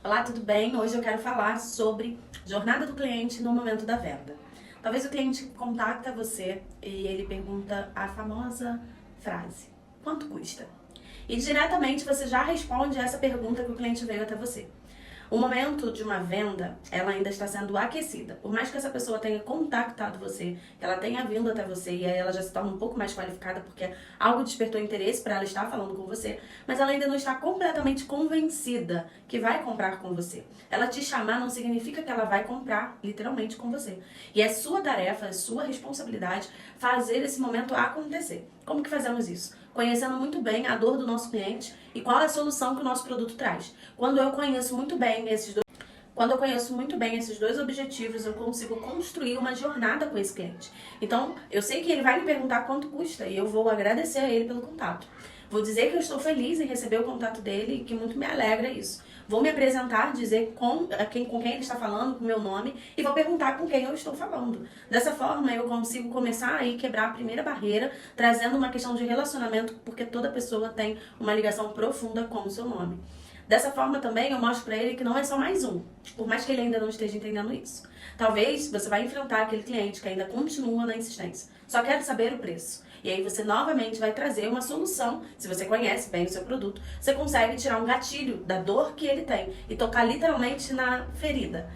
Olá, tudo bem? Hoje eu quero falar sobre jornada do cliente no momento da venda. Talvez o cliente contacta você e ele pergunta a famosa frase: quanto custa? E diretamente você já responde essa pergunta que o cliente veio até você. O momento de uma venda, ela ainda está sendo aquecida. Por mais que essa pessoa tenha contactado você, que ela tenha vindo até você e aí ela já se torna um pouco mais qualificada porque algo despertou interesse para ela estar falando com você, mas ela ainda não está completamente convencida que vai comprar com você. Ela te chamar não significa que ela vai comprar literalmente com você. E é sua tarefa, é sua responsabilidade fazer esse momento acontecer. Como que fazemos isso? Conhecendo muito bem a dor do nosso cliente e qual é a solução que o nosso produto traz. Quando eu conheço muito bem esses dois objetivos, eu consigo construir uma jornada com esse cliente. Então, eu sei que ele vai me perguntar quanto custa e eu vou agradecer a ele pelo contato. Vou dizer que eu estou feliz em receber o contato dele e que muito me alegra isso. Vou me apresentar, dizer com quem ele está falando, com o meu nome, e vou perguntar com quem eu estou falando. Dessa forma, eu consigo começar a quebrar a primeira barreira, trazendo uma questão de relacionamento, porque toda pessoa tem uma ligação profunda com o seu nome. Dessa forma também eu mostro pra ele que não é só mais um, por mais que ele ainda não esteja entendendo isso. Talvez você vai enfrentar aquele cliente que ainda continua na insistência, só quer saber o preço. E aí você novamente vai trazer uma solução. Se você conhece bem o seu produto, você consegue tirar um gatilho da dor que ele tem e tocar literalmente na ferida.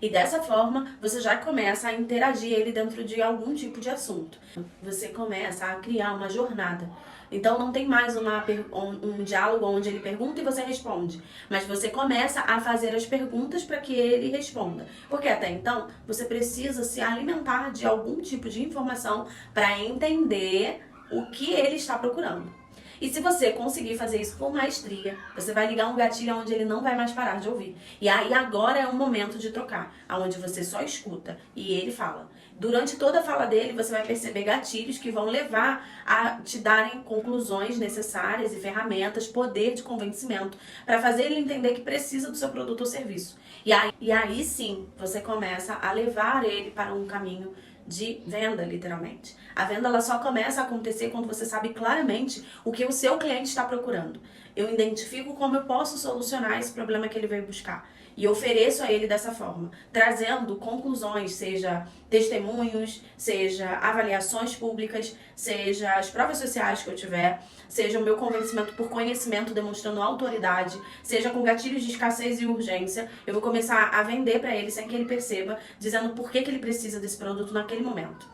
E dessa forma, você já começa a interagir ele dentro de algum tipo de assunto. Você começa a criar uma jornada. Então não tem mais um diálogo onde ele pergunta e você responde. Mas você começa a fazer as perguntas para que ele responda. Porque até então, você precisa se alimentar de algum tipo de informação para entender o que ele está procurando. E se você conseguir fazer isso com maestria, você vai ligar um gatilho onde ele não vai mais parar de ouvir. E aí agora é o momento de trocar, onde você só escuta e ele fala. Durante toda a fala dele, você vai perceber gatilhos que vão levar a te darem conclusões necessárias e ferramentas, poder de convencimento, para fazer ele entender que precisa do seu produto ou serviço. E aí sim, você começa a levar ele para um caminho de venda, literalmente. A venda ela só começa a acontecer quando você sabe claramente o que o seu cliente está procurando. Eu identifico como eu posso solucionar esse problema que ele veio buscar e ofereço a ele dessa forma, trazendo conclusões, seja testemunhos, seja avaliações públicas, seja as provas sociais que eu tiver, seja o meu convencimento por conhecimento demonstrando autoridade, seja com gatilhos de escassez e urgência. Eu vou começar a vender para ele sem que ele perceba, dizendo por que ele precisa desse produto naquele momento.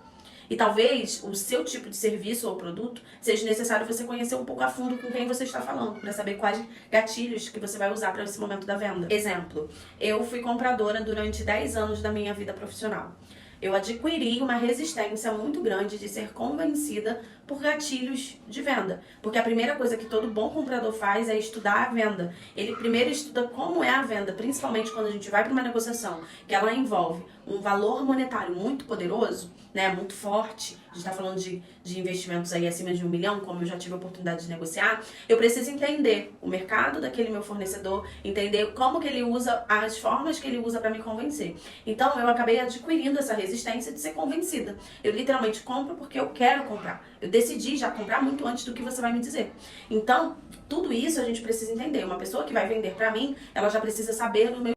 E talvez o seu tipo de serviço ou produto seja necessário você conhecer um pouco a fundo com quem você está falando, para saber quais gatilhos que você vai usar para esse momento da venda. Exemplo, eu fui compradora durante 10 anos da minha vida profissional. Eu adquiri uma resistência muito grande de ser convencida por gatilhos de venda. Porque a primeira coisa que todo bom comprador faz é estudar a venda. Ele primeiro estuda como é a venda, principalmente quando a gente vai para uma negociação, que ela envolve um valor monetário muito poderoso, né, muito forte. A gente está falando de investimentos aí acima de 1 milhão, como eu já tive a oportunidade de negociar. Eu preciso entender o mercado daquele meu fornecedor, entender como que ele usa, as formas que ele usa para me convencer. Então eu acabei adquirindo essa resistência de ser convencida. Eu literalmente compro porque eu quero comprar. Eu decidi já comprar muito antes do que você vai me dizer. Então, tudo isso a gente precisa entender. Uma pessoa que vai vender para mim, ela já precisa saber do meu...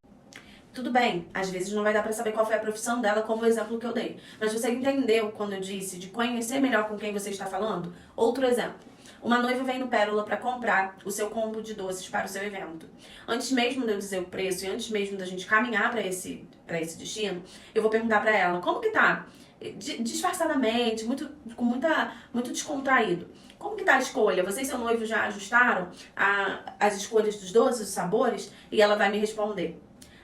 Tudo bem, às vezes não vai dar pra saber qual foi a profissão dela, como o exemplo que eu dei. Mas você entendeu quando eu disse de conhecer melhor com quem você está falando? Outro exemplo. Uma noiva vem no Pérola para comprar o seu combo de doces para o seu evento. Antes mesmo de eu dizer o preço e antes mesmo da gente caminhar para esse destino, eu vou perguntar para ela, como que tá? Disfarçadamente, muito descontraído. Como que tá a escolha? Você e seu noivo já ajustaram as escolhas dos doces, os sabores? E ela vai me responder: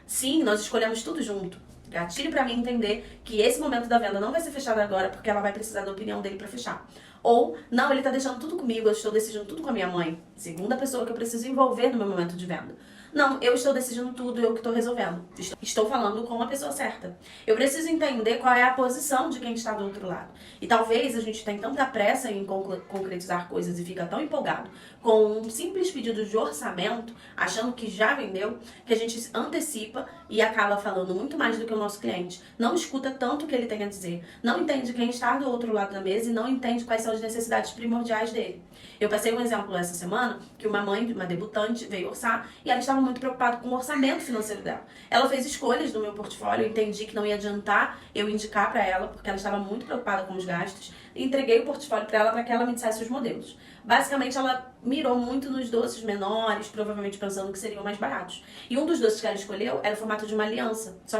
sim, nós escolhemos tudo junto. Gatilho para mim entender que esse momento da venda não vai ser fechado agora porque ela vai precisar da opinião dele para fechar. Ou, não, ele tá deixando tudo comigo, eu estou decidindo tudo com a minha mãe. Segunda pessoa que eu preciso envolver no meu momento de venda. Não, eu estou decidindo tudo, eu que estou resolvendo. Estou falando com a pessoa certa. Eu preciso entender qual é a posição de quem está do outro lado. E talvez a gente tenha tanta pressa em concretizar coisas e fica tão empolgado com um simples pedido de orçamento, achando que já vendeu, que a gente antecipa e acaba falando muito mais do que o nosso cliente. Não escuta tanto o que ele tem a dizer. Não entende quem está do outro lado da mesa e não entende quais são as necessidades primordiais dele. Eu passei um exemplo essa semana que uma mãe de uma debutante veio orçar e ela estava muito preocupada com o orçamento financeiro dela. Ela fez escolhas no meu portfólio, eu entendi que não ia adiantar eu indicar para ela, porque ela estava muito preocupada com os gastos, e entreguei o portfólio para que ela me dissesse os modelos. Basicamente, ela mirou muito nos doces menores, provavelmente pensando que seriam mais baratos. E um dos doces que ela escolheu era o formato de uma aliança, só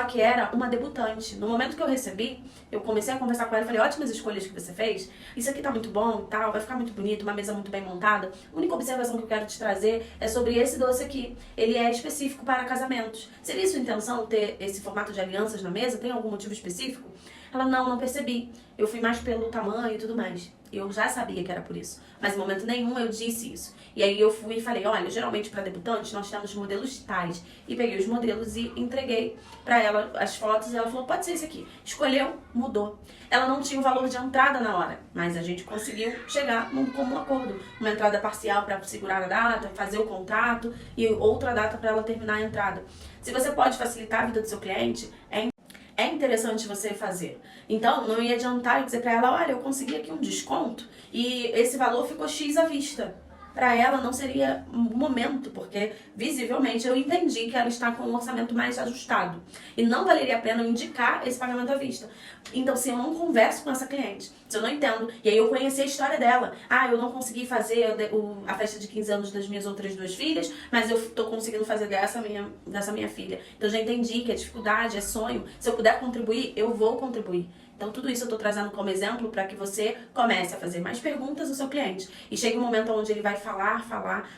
que era uma debutante. No momento que eu recebi, eu comecei a conversar com ela e falei, ótimas escolhas que você fez, isso aqui tá muito bom e tal, vai ficar muito bonito, uma mesa muito bem montada. A única observação que eu quero te trazer é sobre esse doce aqui. Ele é específico para casamentos. Seria sua intenção ter esse formato de alianças na mesa? Tem algum motivo específico? Ela, não percebi. Eu fui mais pelo tamanho e tudo mais. Eu já sabia que era por isso, mas em momento nenhum eu disse isso. E aí eu fui e falei, olha, geralmente para debutantes nós temos modelos tais. E peguei os modelos e entreguei para ela as fotos e ela falou, pode ser esse aqui. Escolheu, mudou. Ela não tinha o valor de entrada na hora, mas a gente conseguiu chegar num comum acordo. Uma entrada parcial para segurar a data, fazer o contrato e outra data para ela terminar a entrada. Se você pode facilitar a vida do seu cliente, é interessante você fazer. Então, não ia adiantar eu dizer pra ela, olha, eu consegui aqui um desconto e esse valor ficou X à vista. Pra ela não seria um momento, porque visivelmente eu entendi que ela está com um orçamento mais ajustado. E não valeria a pena eu indicar esse pagamento à vista. Então, se eu não converso com essa cliente, se eu não entendo, e aí eu conheci a história dela. Eu não consegui fazer a festa de 15 anos das minhas outras duas filhas, mas eu tô conseguindo fazer dessa minha filha. Então, eu já entendi que a dificuldade é sonho. Se eu puder contribuir, eu vou contribuir. Então, tudo isso eu estou trazendo como exemplo para que você comece a fazer mais perguntas ao seu cliente. E chegue um momento onde ele vai falar,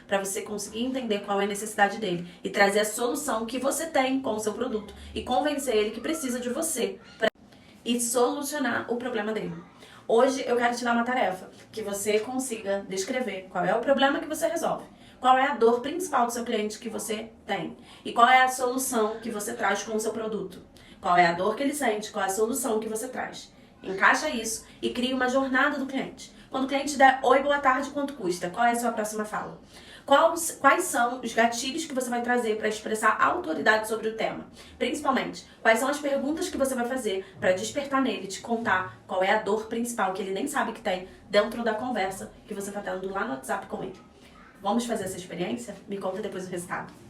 para você conseguir entender qual é a necessidade dele. E trazer a solução que você tem com o seu produto. E convencer ele que precisa de você. E solucionar o problema dele. Hoje eu quero te dar uma tarefa. Que você consiga descrever qual é o problema que você resolve. Qual é a dor principal do seu cliente que você tem. E qual é a solução que você traz com o seu produto. Qual é a dor que ele sente, qual é a solução que você traz. Encaixa isso e cria uma jornada do cliente. Quando o cliente der oi, boa tarde, quanto custa? Qual é a sua próxima fala? Quais são os gatilhos que você vai trazer para expressar autoridade sobre o tema? Principalmente, quais são as perguntas que você vai fazer para despertar nele, te contar qual é a dor principal que ele nem sabe que tem dentro da conversa que você está tendo lá no WhatsApp com ele. Vamos fazer essa experiência? Me conta depois o resultado.